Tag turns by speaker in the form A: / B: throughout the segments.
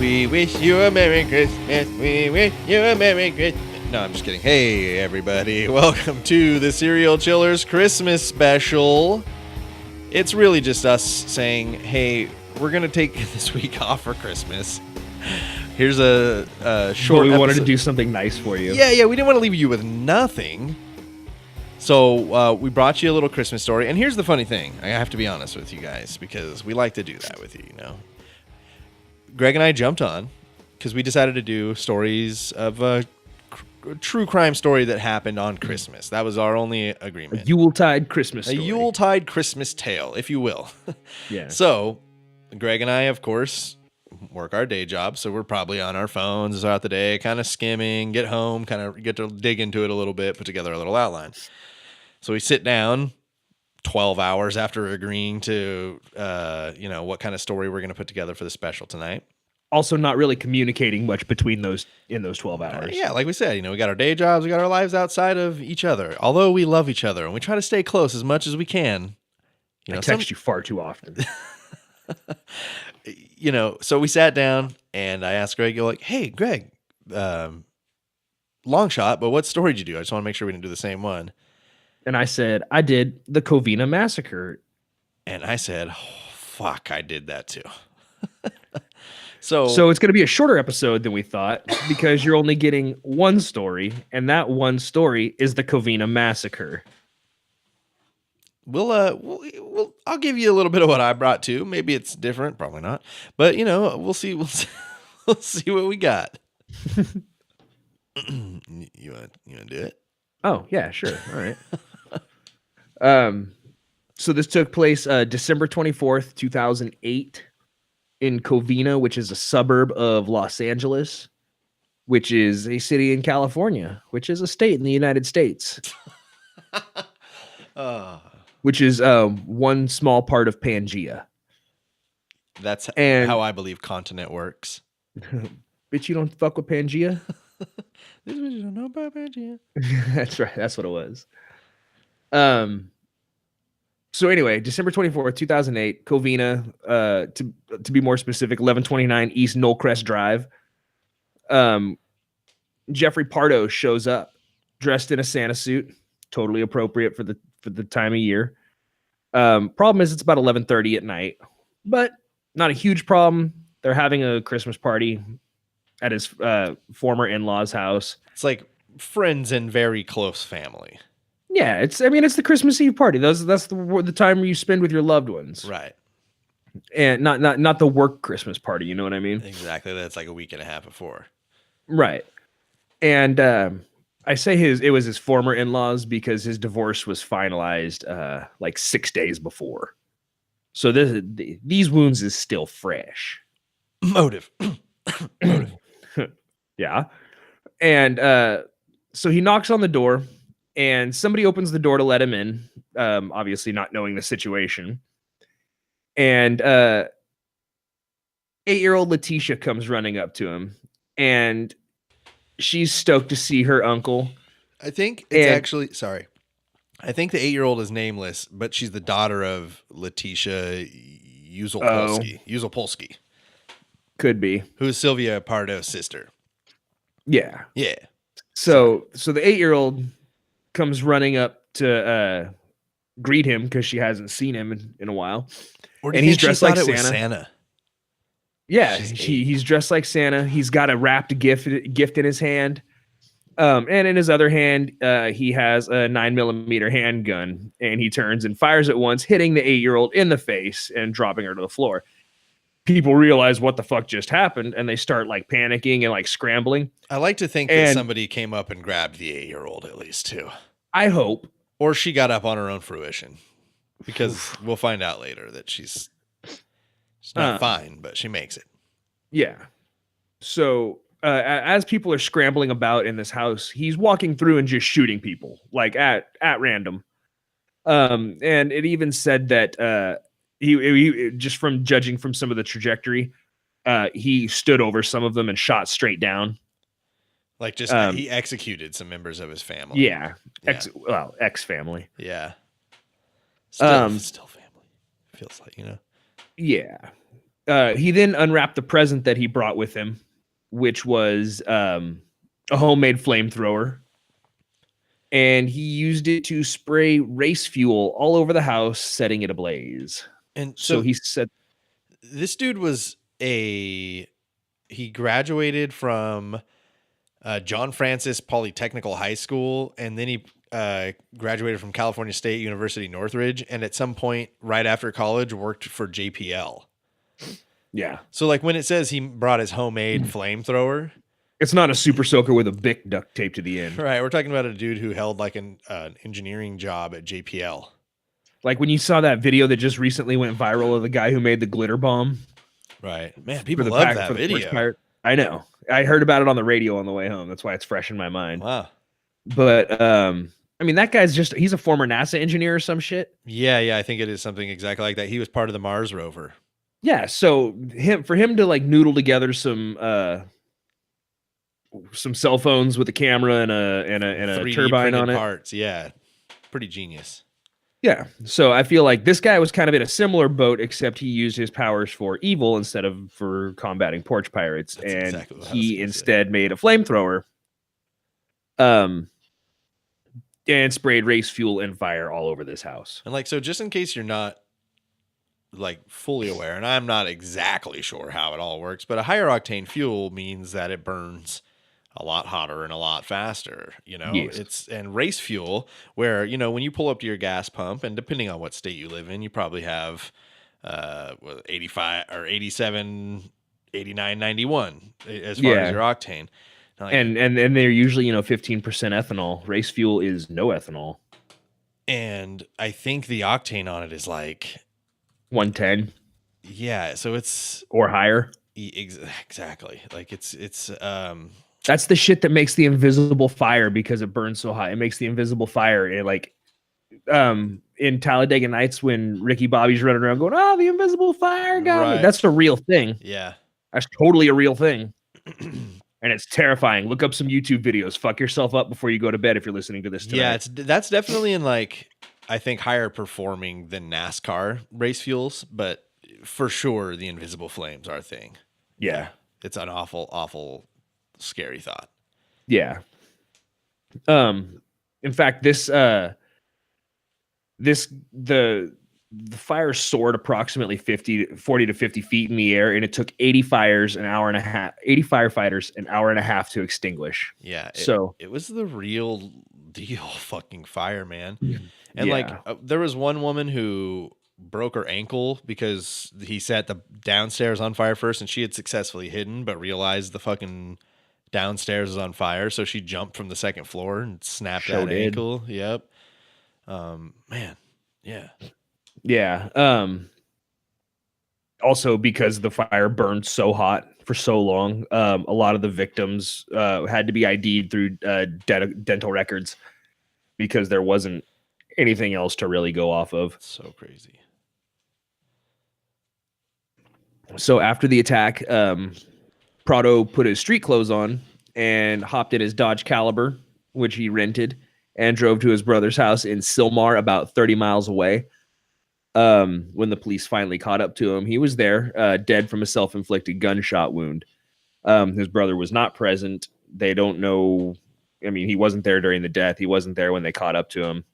A: We wish you a Merry Christmas. We wish you a Merry Christmas. No, I'm just kidding. Hey, everybody. Welcome to the Serial Chillers Christmas special. It's really just us saying, hey, we're going to take this week off for Christmas. Here's a short
B: We
A: episode.
B: wanted to do something nice for you.
A: Yeah, we didn't want to leave you with nothing. So we brought you a little Christmas story. And here's the funny thing. I have to be honest with you guys because we like to do that with you, you know. Greg and I jumped on because we decided to do stories of a true crime story that happened on Christmas. That was our only agreement.
B: A Yuletide Christmas story.
A: A Yuletide Christmas tale, if you will.
B: Yeah.
A: So Greg and I, of course, work our day job, so we're probably on our phones throughout the day, kind of skimming, get home, kind of get to dig into it a little bit, put together a little outline. So we sit down 12 hours after agreeing to, what kind of story we're going to put together for the special tonight.
B: Also not really communicating much between those 12 hours.
A: Yeah, like we said, we got our day jobs, we got our lives outside of each other. Although we love each other and we try to stay close as much as we can.
B: I text you far too often.
A: So we sat down and I asked Greg, hey, Greg, long shot, but what story did you do? I just want to make sure we didn't do the same one.
B: And I said, I did the Covina massacre.
A: And I said, oh, fuck, I did that too. So
B: it's going to be a shorter episode than we thought because you're only getting one story, and that one story is the Covina massacre.
A: I'll give you a little bit of what I brought too. Maybe it's different, probably not. But we'll see. We'll see what we got. You want to do it?
B: Oh yeah, sure. All right. So this took place December 24th, 2008 in Covina, which is a suburb of Los Angeles, which is a city in California, which is a state in the United States. Which is one small part of Pangea.
A: That's how I believe continent works.
B: Bitch, you don't fuck with Pangea?
A: This bitch don't know about Pangea.
B: That's right. That's what it was. So anyway, December 24th, 2008, Covina, to be more specific, 1129 East Knollcrest Drive. Jeffrey Pardo shows up dressed in a Santa suit, totally appropriate for the time of year. Problem is it's about 11:30 at night, but not a huge problem. They're having a Christmas party at his former in-laws' house.
A: It's like friends and very close family.
B: Yeah, it's the Christmas Eve party. That's the time you spend with your loved ones,
A: right?
B: And not the work Christmas party. You know what I mean?
A: Exactly. That's like a week and a half before,
B: right? And I say it was his former in-laws because his divorce was finalized like 6 days before. So these wounds is still fresh.
A: Motive.
B: Yeah. And so he knocks on the door and somebody opens the door to let him in, obviously not knowing the situation. And 8-year-old Letitia comes running up to him and she's stoked to see her uncle.
A: I think it's I think the 8-year-old is nameless, but she's the daughter of Letitia Yuzopolsky.
B: Could be.
A: Who is Sylvia Pardo's sister.
B: Yeah.
A: Yeah.
B: So the 8-year-old comes running up to greet him because she hasn't seen him in a while.
A: And he's dressed like Santa.
B: Yeah, he's dressed like Santa. He's got a wrapped gift in his hand. And in his other hand, he has a 9mm handgun, and he turns and fires at once, hitting the 8-year-old in the face and dropping her to the floor. People realize what the fuck just happened, and they start like panicking and like scrambling.
A: I like to think that somebody came up and grabbed the 8-year-old at least too.
B: I hope.
A: Or she got up on her own fruition, because we'll find out later that she's not fine, but she makes it.
B: Yeah. So as people are scrambling about in this house, he's walking through and just shooting people like at random. And it even said that he just from judging from some of the trajectory, he stood over some of them and shot straight down.
A: Like just he executed some members of his family.
B: Yeah. Ex-family.
A: Yeah. Still family. Feels like,
B: Yeah. He then unwrapped the present that he brought with him, which was a homemade flamethrower. And he used it to spray race fuel all over the house, setting it ablaze.
A: And
B: So he said,
A: this dude was he graduated from John Francis Polytechnical High School, and then he graduated from California State University Northridge, and at some point right after college worked for JPL.
B: yeah.
A: So like when it says he brought his homemade flamethrower,
B: It's not a super soaker with a Bic duct tape to the end.
A: right? We're talking about a dude who held like an engineering job at JPL.
B: Like when you saw that video that just recently went viral of the guy who made the glitter bomb.
A: Right. Man, people love that video.
B: I know. I heard about it on the radio on the way home. That's why it's fresh in my mind.
A: Wow.
B: But I mean, that guy's he's a former NASA engineer or some shit.
A: Yeah, I think it is something exactly like that. He was part of the Mars rover.
B: Yeah, so for him to like noodle together some cell phones with a camera and a turbine on it.
A: Parts, yeah. Pretty genius.
B: Yeah. So I feel like this guy was kind of in a similar boat, except he used his powers for evil instead of for combating porch pirates. That's and exactly he instead made a flamethrower. And sprayed race fuel and fire all over this house.
A: And like, so just in case you're not like fully aware, and I'm not exactly sure how it all works, but a higher octane fuel means that it burns a lot hotter and a lot faster, you know. Yes. And race fuel, where, you know, when you pull up to your gas pump, and depending on what state you live in, you probably have 85 or 87, 89, 91 as far as your octane.
B: Like, and they're usually, 15% ethanol. Race fuel is no ethanol.
A: And I think the octane on it is like
B: 110.
A: Yeah, so it's
B: or higher.
A: Exactly. Like it's
B: that's the shit that makes the invisible fire, because it burns so hot. It makes the invisible fire. It like in Talladega Nights when Ricky Bobby's running around going, "Oh, the invisible fire got me." That's a real thing.
A: Yeah.
B: That's totally a real thing. And it's terrifying. Look up some YouTube videos. Fuck yourself up before you go to bed if you're listening to this tonight.
A: Yeah, that's definitely in like, I think, higher performing than NASCAR race fuels, but for sure the invisible flames are a thing.
B: Yeah.
A: It's an awful, awful, scary thought.
B: Yeah. In fact, the fire soared approximately 40 to 50 feet in the air, and it took 80 firefighters an hour and a half to extinguish.
A: Yeah.
B: So
A: it was the real deal fucking fire, man. And like there was one woman who broke her ankle because he set the downstairs on fire first, and she had successfully hidden, but realized the fucking downstairs was on fire. So she jumped from the second floor and snapped that ankle. Yep. Man. Yeah.
B: Yeah. Also, because the fire burned so hot for so long, a lot of the victims had to be ID'd through dental records because there wasn't anything else to really go off of.
A: So crazy.
B: So after the attack, Prado put his street clothes on and hopped in his Dodge Caliber, which he rented, and drove to his brother's house in Sylmar, about 30 miles away. When the police finally caught up to him, he was there, dead from a self-inflicted gunshot wound. His brother was not present. They don't know. I mean, he wasn't there during the death. He wasn't there when they caught up to him.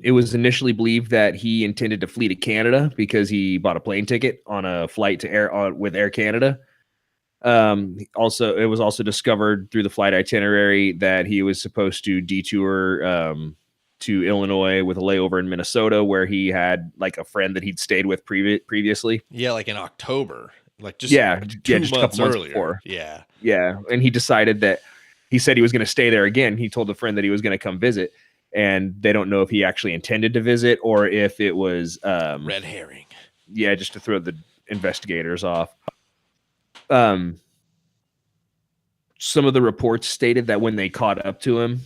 B: It was initially believed that he intended to flee to Canada because he bought a plane ticket on a flight to with Air Canada. Also, it was also discovered through the flight itinerary that he was supposed to detour to Illinois with a layover in Minnesota, where he had like a friend that he'd stayed with previously.
A: Yeah, like in October, like just
B: just a couple months before. Yeah, and he decided that he said he was going to stay there again. He told a friend that he was going to come visit, and they don't know if he actually intended to visit or if it was
A: red herring.
B: Yeah, just to throw the investigators off. Some of the reports stated that when they caught up to him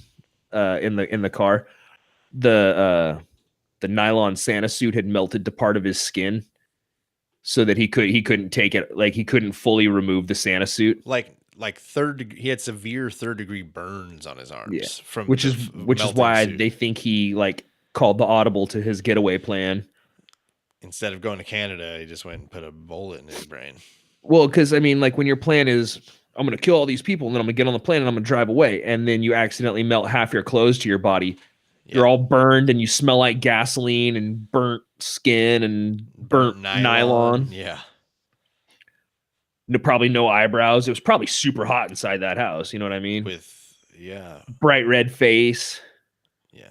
B: in the car, the nylon Santa suit had melted to part of his skin, so that he couldn't take it. Like he couldn't fully remove the Santa suit.
A: Like he had severe third-degree burns on his arms from
B: which is why suit. They think he like called the audible to his getaway plan.
A: instead of going to Canada, he just went and put a bullet in his brain.
B: Well, because I mean, like when your plan is, I'm going to kill all these people and then I'm going to get on the plane and I'm going to drive away, and then you accidentally melt half your clothes to your body.
A: Yeah.
B: You're all burned and you smell like gasoline and burnt skin and burnt nylon.
A: Yeah.
B: Probably no eyebrows. It was probably super hot inside that house. You know what I mean? Bright red face.
A: Yeah.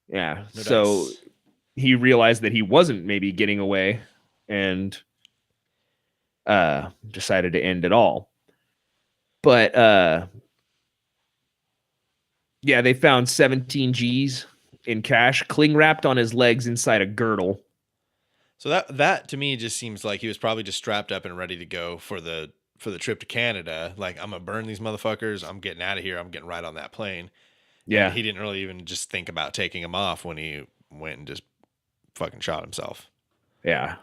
B: Yeah. No so dice. He realized that he wasn't maybe getting away and decided to end it all. But yeah, they found 17 G's in cash, cling wrapped on his legs inside a girdle.
A: So that to me just seems like he was probably just strapped up and ready to go for the trip to Canada. Like, I'm gonna burn these motherfuckers. I'm getting out of here. I'm getting right on that plane.
B: Yeah.
A: And he didn't really even just think about taking him off when he went and just fucking shot himself.
B: Yeah.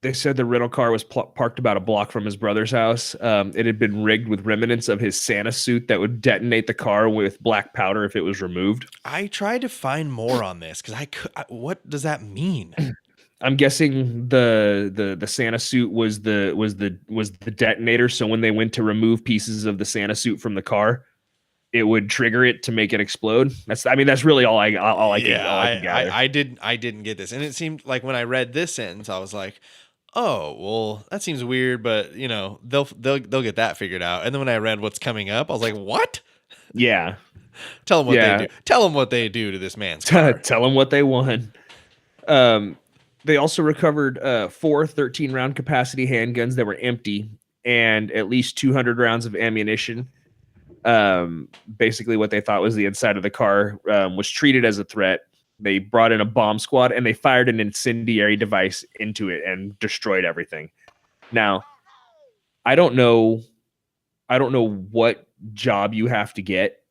B: They said the rental car was parked about a block from his brother's house. It had been rigged with remnants of his Santa suit that would detonate the car with black powder if it was removed.
A: I tried to find more on this because what does that mean?
B: I'm guessing the Santa suit was the detonator. So when they went to remove pieces of the Santa suit from the car, it would trigger it to make it explode. That's really all I can gather.
A: I didn't get this, and it seemed like when I read this sentence, I was like, oh, well, that seems weird, but you know, they'll get that figured out. And then when I read what's coming up, I was like, what?
B: Yeah.
A: Tell them what they do. Tell them what they do to this man's car.
B: Tell them what they want. They also recovered 4 13-round capacity handguns that were empty and at least 200 rounds of ammunition. Basically what they thought was the inside of the car was treated as a threat. They brought in a bomb squad and they fired an incendiary device into it and destroyed everything. Now, I don't know what job you have to get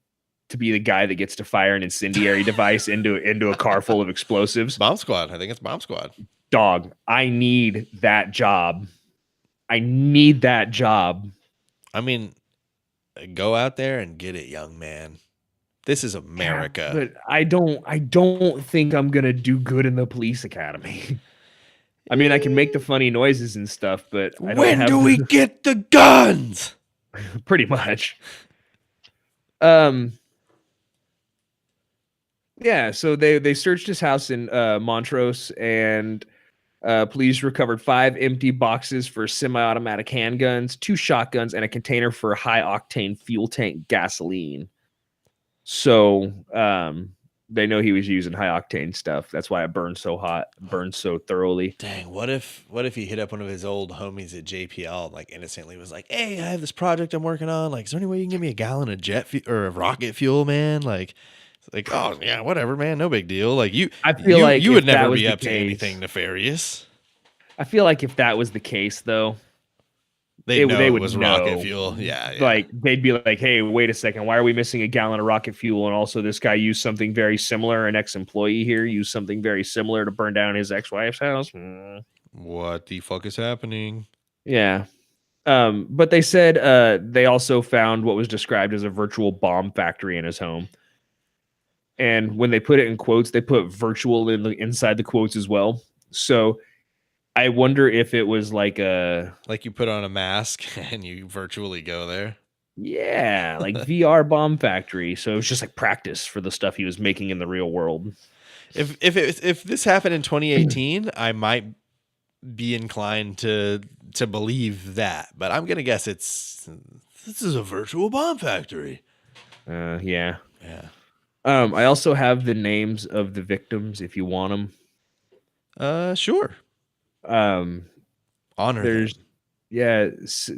B: to be the guy that gets to fire an incendiary device into a car full of explosives.
A: Bomb squad. I think it's bomb squad.
B: Dog, I need that job. I need that job.
A: I mean, go out there and get it, young man. This is America.
B: Yeah, but I don't think I'm going to do good in the police academy. I mean, I can make the funny noises and stuff, but I don't
A: when do we get the guns?
B: Pretty much. Yeah, so they searched his house in Montrose, and police recovered 5 empty boxes for semi-automatic handguns, 2 shotguns, and a container for high-octane fuel tank gasoline. So they know he was using high-octane stuff. That's why it burned so hot, burned so thoroughly.
A: Dang, what if he hit up one of his old homies at JPL and like innocently was like, "Hey, I have this project I'm working on. Like, is there any way you can give me a gallon of or of rocket fuel, man?" Like, oh yeah, whatever, man, no big deal. Like I feel like you would never be up to anything nefarious.
B: I feel like if that was the case, though,
A: they would it was know. Rocket fuel. Yeah,
B: like they'd be like, "Hey, wait a second, why are we missing a gallon of rocket fuel?" And also, this guy used something very similar. An ex-employee here used something very similar to burn down his ex-wife's house.
A: What the fuck is happening?
B: Yeah. But they said they also found what was described as a virtual bomb factory in his home. And when they put it in quotes, they put virtual inside the quotes as well. So I wonder if it was like
A: you put on a mask and you virtually go there.
B: Yeah, like VR bomb factory. So it was just like practice for the stuff he was making in the real world.
A: If this happened in 2018, I might be inclined to believe that, but I'm gonna guess this is a virtual bomb factory.
B: Yeah. I also have the names of the victims if you want
A: them. Sure. Honor.
B: There's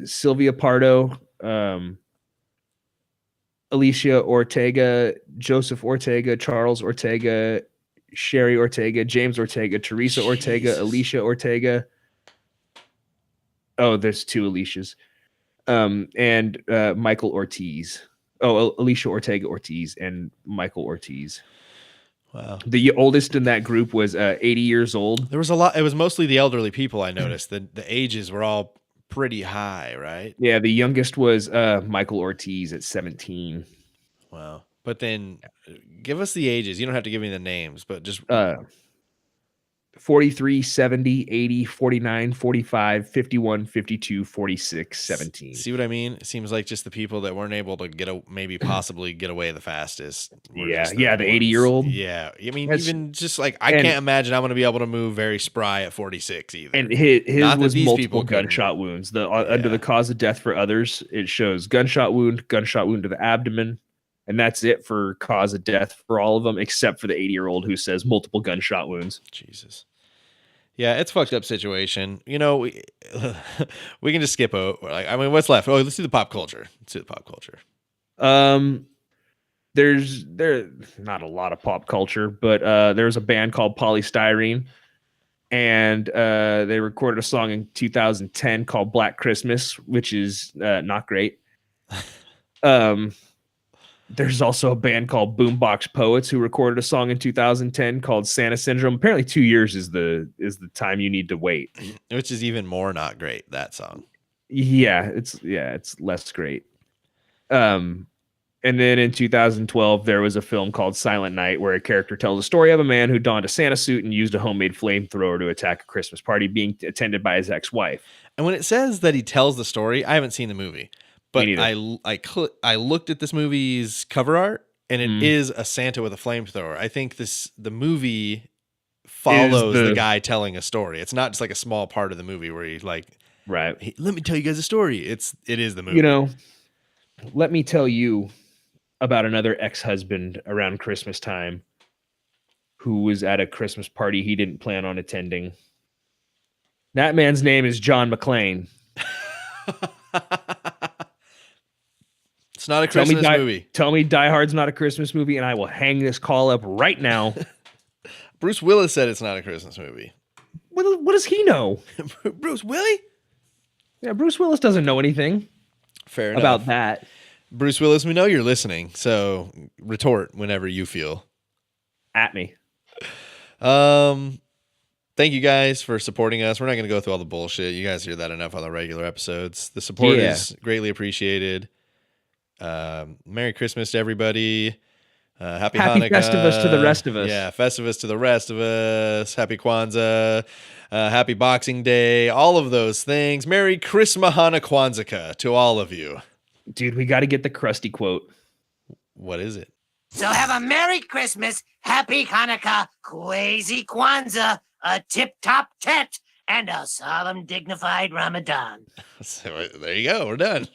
B: Sylvia Pardo, Alicia Ortega, Joseph Ortega, Charles Ortega, Sherry Ortega, James Ortega, Teresa Ortega, Alicia Ortega. Oh, there's 2 Alicias. And Michael Ortiz. Oh, Alicia Ortega Ortiz and Michael Ortiz.
A: Wow.
B: The oldest in that group was 80 years old.
A: There was a lot. It was mostly the elderly people, I noticed. The ages were all pretty high, right?
B: Yeah, the youngest was Michael Ortiz at 17.
A: Wow. But then give us the ages. You don't have to give me the names, but just
B: 43, 70, 80, 49, 45, 51, 52, 46, 17.
A: See what I mean? It seems like just the people that weren't able to maybe possibly get away the fastest.
B: Yeah, the 80-year-old.
A: Yeah, I mean, even just like I can't imagine I'm going to be able to move very spry at 46 either.
B: And his was multiple gunshot wounds. Under the cause of death for others, it shows gunshot wound to the abdomen, and that's it for cause of death for all of them, except for the 80-year-old who says multiple gunshot wounds.
A: Jesus. Yeah, it's a fucked up situation. You know, we can just skip over. Like, I mean, what's left? Oh, let's do the pop culture.
B: There's not a lot of pop culture, but there's a band called Polystyrene, and they recorded a song in 2010 called Black Christmas, which is not great. There's also a band called Boombox Poets who recorded a song in 2010 called Santa Syndrome. Apparently 2 years is the time you need to wait.
A: Which is even more not great, that song.
B: Yeah, it's less great. And then in 2012, there was a film called Silent Night where a character tells a story of a man who donned a Santa suit and used a homemade flamethrower to attack a Christmas party being attended by his ex-wife.
A: And when it says that he tells the story, I haven't seen the movie. But I looked at this movie's cover art, and it is a Santa with a flamethrower. I think the movie follows the guy telling a story. It's not just like a small part of the movie where he like,
B: right.
A: Let me tell you guys a story. It is the movie.
B: You know, let me tell you about another ex-husband around Christmas time who was at a Christmas party he didn't plan on attending. That man's name is John McClane.
A: It's not a Christmas movie.
B: Tell me Die Hard's not a Christmas movie, and I will hang this call up right now.
A: Bruce Willis said it's not a Christmas movie.
B: What does he know?
A: Bruce Willis?
B: Yeah, Bruce Willis doesn't know anything.
A: Fair enough.
B: About that.
A: Bruce Willis, we know you're listening, so retort whenever you feel.
B: At me.
A: Thank you guys for supporting us. We're not going to go through all the bullshit. You guys hear that enough on the regular episodes. The support is greatly appreciated. Merry Christmas to everybody. Happy Hanukkah.
B: Festivus to the rest of us.
A: Yeah, Festivus to the rest of us. Happy Kwanzaa. Happy Boxing Day. All of those things. Merry Christmahana Kwanzaa to all of you.
B: Dude, we got to get the Krusty quote.
A: What is it?
C: So have a Merry Christmas, Happy Hanukkah, Kwasi Kwanzaa, a tip-top tet, and a solemn, dignified Ramadan.
A: So, there you go. We're done.